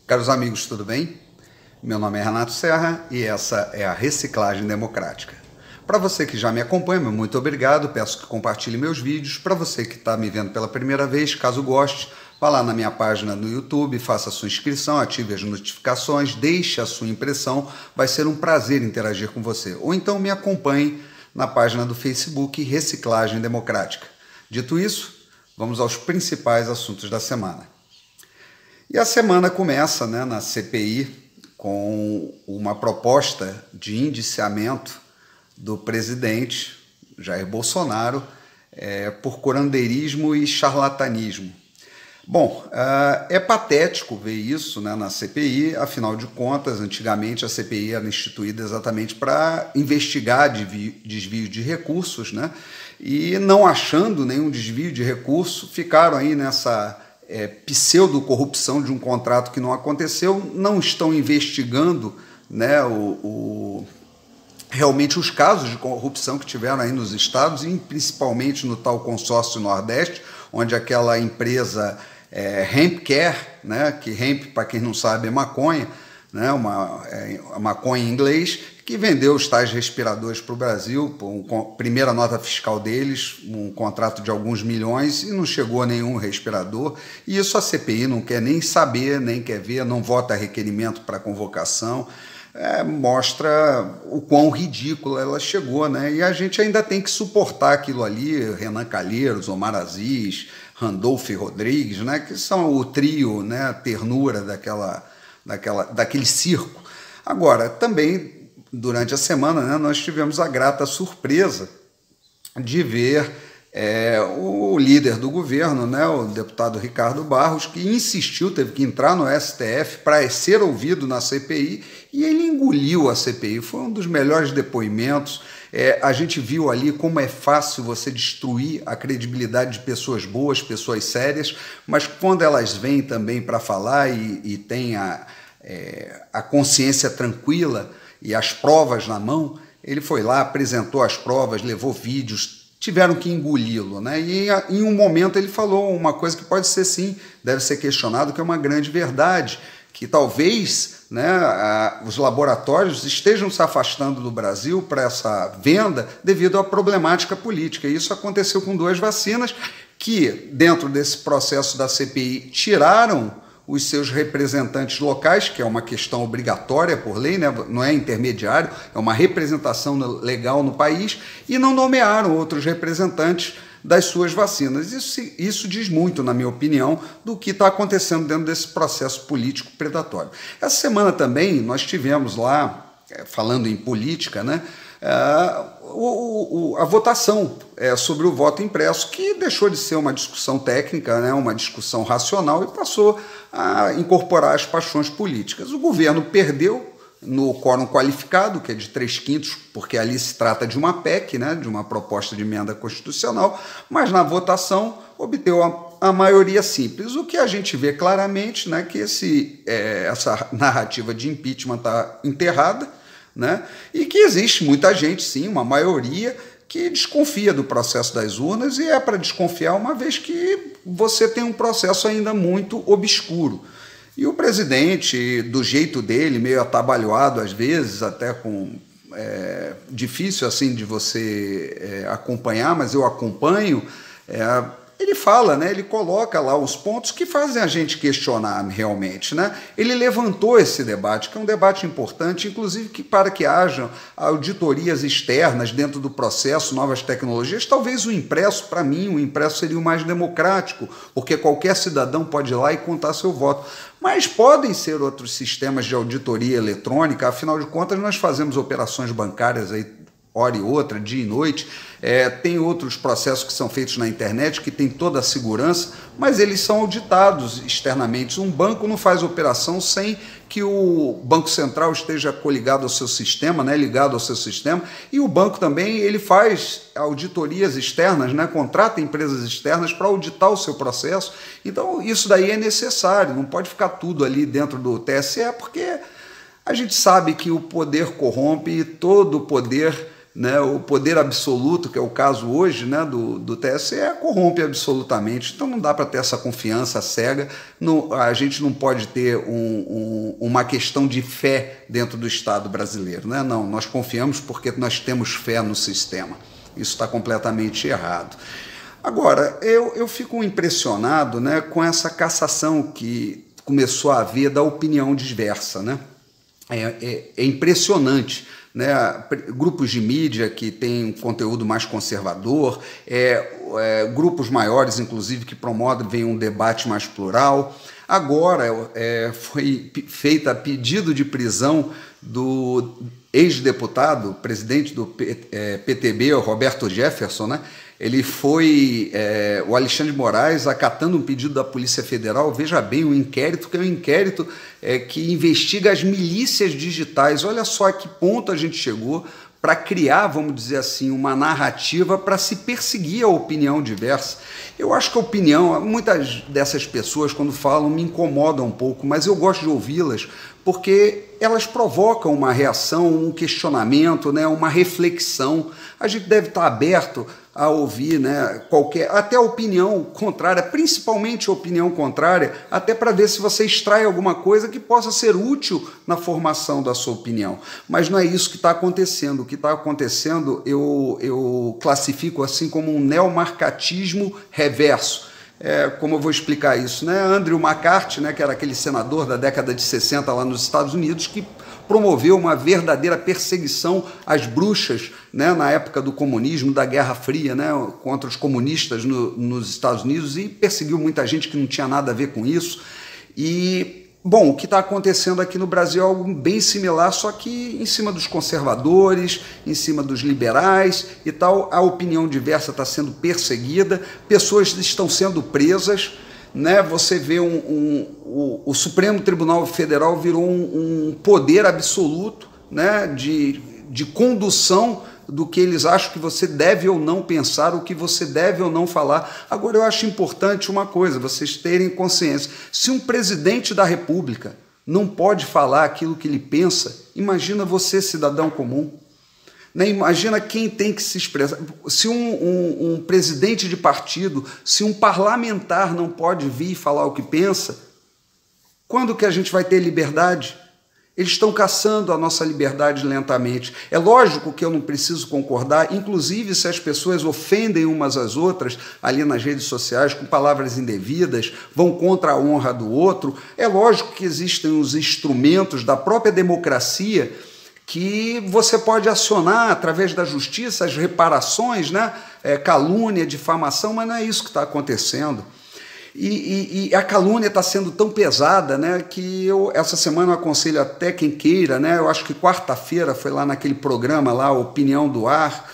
Caros amigos, tudo bem? Meu nome é Renato Serra e essa é a Reciclagem Democrática. Para você que já me acompanha, muito obrigado, peço que compartilhe meus vídeos. Para você que está me vendo pela primeira vez, caso goste, vá lá na minha página no YouTube, faça a sua inscrição, ative as notificações, deixe a sua impressão, vai ser um prazer interagir com você. Ou então me acompanhe na página do Facebook Reciclagem Democrática. Dito isso, vamos aos principais assuntos da semana. E a semana começa, na CPI com uma proposta de indiciamento do presidente Jair Bolsonaro por curandeirismo e charlatanismo. Bom, é patético ver isso na CPI, afinal de contas, antigamente a CPI era instituída exatamente para investigar desvio de recursos, e não achando nenhum desvio de recurso, ficaram aí nessa pseudo-corrupção de um contrato que não aconteceu, não estão investigando realmente os casos de corrupção que tiveram aí nos estados, e principalmente no tal consórcio Nordeste, onde aquela empresa Hempcare, que hemp, para quem não sabe, é maconha, a maconha em inglês, que vendeu os tais respiradores para o Brasil, primeira nota fiscal deles, um contrato de alguns milhões, e não chegou a nenhum respirador. E isso a CPI não quer nem saber, nem quer ver, não vota requerimento para convocação. Mostra o quão ridícula ela chegou, E a gente ainda tem que suportar aquilo ali, Renan Calheiros, Omar Aziz, Randolph Rodrigues, que são o trio, a ternura daquele circo. Agora, também, durante a semana, nós tivemos a grata surpresa de ver o líder do governo, o deputado Ricardo Barros, que insistiu, teve que entrar no STF para ser ouvido na CPI, e ele engoliu a CPI. Foi um dos melhores depoimentos. A gente viu ali como é fácil você destruir a credibilidade de pessoas boas, pessoas sérias, mas quando elas vêm também para falar e têm a consciência tranquila e as provas na mão, ele foi lá, apresentou as provas, levou vídeos, tiveram que engoli-lo, E em um momento ele falou uma coisa que pode ser sim, deve ser questionado, que é uma grande verdade, que talvez os laboratórios estejam se afastando do Brasil para essa venda devido à problemática política. E isso aconteceu com 2 vacinas que, dentro desse processo da CPI, tiraram os seus representantes locais, que é uma questão obrigatória por lei, não é intermediário, é uma representação legal no país, e não nomearam outros representantes das suas vacinas. Isso diz muito, na minha opinião, do que está acontecendo dentro desse processo político predatório. Essa semana também nós tivemos lá, falando em política, a votação sobre o voto impresso, que deixou de ser uma discussão técnica, uma discussão racional, e passou a incorporar as paixões políticas. O governo perdeu no quórum qualificado, que é de 3/5, porque ali se trata de uma PEC, de uma proposta de emenda constitucional, mas na votação obteve a maioria simples. O que a gente vê claramente que essa narrativa de impeachment está enterrada, e que existe muita gente, sim, uma maioria, que desconfia do processo das urnas, e é para desconfiar uma vez que você tem um processo ainda muito obscuro. E o presidente, do jeito dele, meio atabalhoado às vezes, até difícil assim de você acompanhar, mas eu acompanho, ele fala, ele coloca lá os pontos que fazem a gente questionar realmente. Ele levantou esse debate, que é um debate importante, inclusive para que hajam auditorias externas dentro do processo, novas tecnologias. Talvez o impresso, para mim, o impresso seria o mais democrático, porque qualquer cidadão pode ir lá e contar seu voto. Mas podem ser outros sistemas de auditoria eletrônica, afinal de contas nós fazemos operações bancárias aí hora e outra, dia e noite, tem outros processos que são feitos na internet que tem toda a segurança, mas eles são auditados externamente. Um banco não faz operação sem que o Banco Central esteja coligado ao seu sistema, ligado ao seu sistema, e o banco também ele faz auditorias externas, contrata empresas externas para auditar o seu processo. Então isso daí é necessário, não pode ficar tudo ali dentro do TSE, porque a gente sabe que o poder corrompe e todo poder né, o poder absoluto, que é o caso hoje, né, do TSE, corrompe absolutamente. Então não dá para ter essa confiança cega. A gente não pode ter uma questão de fé dentro do Estado brasileiro. Né? Não, nós confiamos porque nós temos fé no sistema. Isso está completamente errado. Agora, eu fico impressionado, né, com essa cassação que começou a haver da opinião diversa. Né? É impressionante. Né, grupos de mídia que têm conteúdo mais conservador, grupos maiores, inclusive, que promovem um debate mais plural. Agora foi feita a pedido de prisão do ex-deputado, presidente do PTB, o Roberto Jefferson, né? Ele foi, o Alexandre de Moraes, acatando um pedido da Polícia Federal. Veja bem, um inquérito que é um inquérito que investiga as milícias digitais. Olha só a que ponto a gente chegou para criar, vamos dizer assim, uma narrativa para se perseguir a opinião diversa. Eu acho que a opinião, muitas dessas pessoas, quando falam, me incomodam um pouco, mas eu gosto de ouvi-las porque elas provocam uma reação, um questionamento, né, uma reflexão. A gente deve estar aberto a ouvir, né, até a opinião contrária, principalmente a opinião contrária, até para ver se você extrai alguma coisa que possa ser útil na formação da sua opinião. Mas não é isso que está acontecendo. O que está acontecendo eu classifico assim como um neomarcatismo reverso. Como eu vou explicar isso? Né? Andrew McCarthy, né, que era aquele senador da década de 60 lá nos Estados Unidos, que promoveu uma verdadeira perseguição às bruxas, né, na época do comunismo, da Guerra Fria, né, contra os comunistas nos Estados Unidos, e perseguiu muita gente que não tinha nada a ver com isso. E, bom, o que está acontecendo aqui no Brasil é algo bem similar, só que em cima dos conservadores, em cima dos liberais e tal. A opinião diversa está sendo perseguida, pessoas estão sendo presas. Né, você vê o Supremo Tribunal Federal virou um poder absoluto, né, de condução do que eles acham que você deve ou não pensar, o que você deve ou não falar. Agora, eu acho importante uma coisa, vocês terem consciência. Se um presidente da República não pode falar aquilo que ele pensa, imagina você, cidadão comum. Né? Imagina quem tem que se expressar. Se um presidente de partido, se um parlamentar não pode vir e falar o que pensa, quando que a gente vai ter liberdade? Eles estão caçando a nossa liberdade lentamente. É lógico que eu não preciso concordar, inclusive se as pessoas ofendem umas às outras ali nas redes sociais com palavras indevidas, vão contra a honra do outro. É lógico que existem os instrumentos da própria democracia que você pode acionar através da justiça, as reparações, né? Calúnia, difamação, mas não é isso que está acontecendo. E a calúnia está sendo tão pesada, né, que essa semana eu aconselho até quem queira, né, eu acho que quarta-feira foi lá naquele programa lá, Opinião do Ar,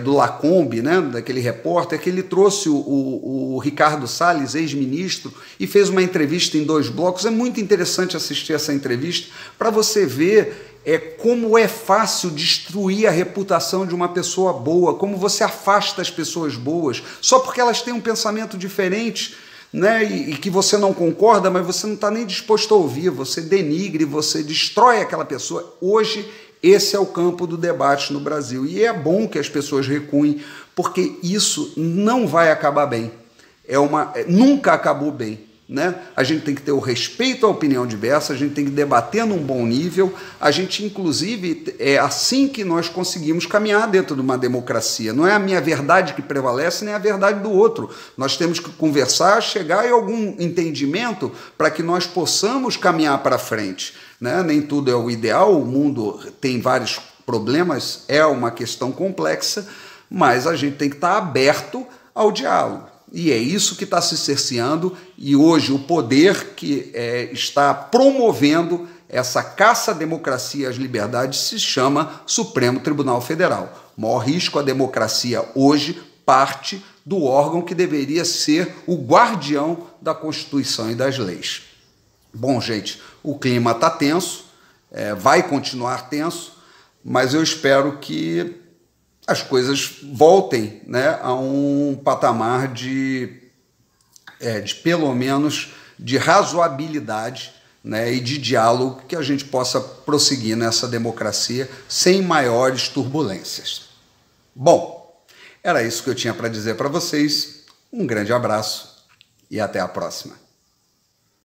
do Lacombe, né, daquele repórter, que ele trouxe o Ricardo Salles, ex-ministro, e fez uma entrevista em 2 blocos. É muito interessante assistir essa entrevista para você ver como é fácil destruir a reputação de uma pessoa boa, como você afasta as pessoas boas, só porque elas têm um pensamento diferente, né, e que você não concorda, mas você não está nem disposto a ouvir, você denigre, você destrói aquela pessoa. Hoje, esse é o campo do debate no Brasil, e é bom que as pessoas recuem, porque isso não vai acabar bem, nunca acabou bem. Né? A gente tem que ter o respeito à opinião diversa, a gente tem que debater num bom nível, a gente, inclusive, é assim que nós conseguimos caminhar dentro de uma democracia. Não é a minha verdade que prevalece, nem a verdade do outro. Nós temos que conversar, chegar a algum entendimento para que nós possamos caminhar para frente. Né? Nem tudo é o ideal, o mundo tem vários problemas, é uma questão complexa, mas a gente tem que estar aberto ao diálogo. E é isso que está se cerceando, e hoje o poder que está promovendo essa caça à democracia e às liberdades se chama Supremo Tribunal Federal. O maior risco à democracia hoje parte do órgão que deveria ser o guardião da Constituição e das leis. Bom, gente, o clima está tenso, vai continuar tenso, mas eu espero que as coisas voltem, né, a um patamar de pelo menos, de razoabilidade, né, e de diálogo que a gente possa prosseguir nessa democracia sem maiores turbulências. Bom, era isso que eu tinha para dizer para vocês. Um grande abraço e até a próxima.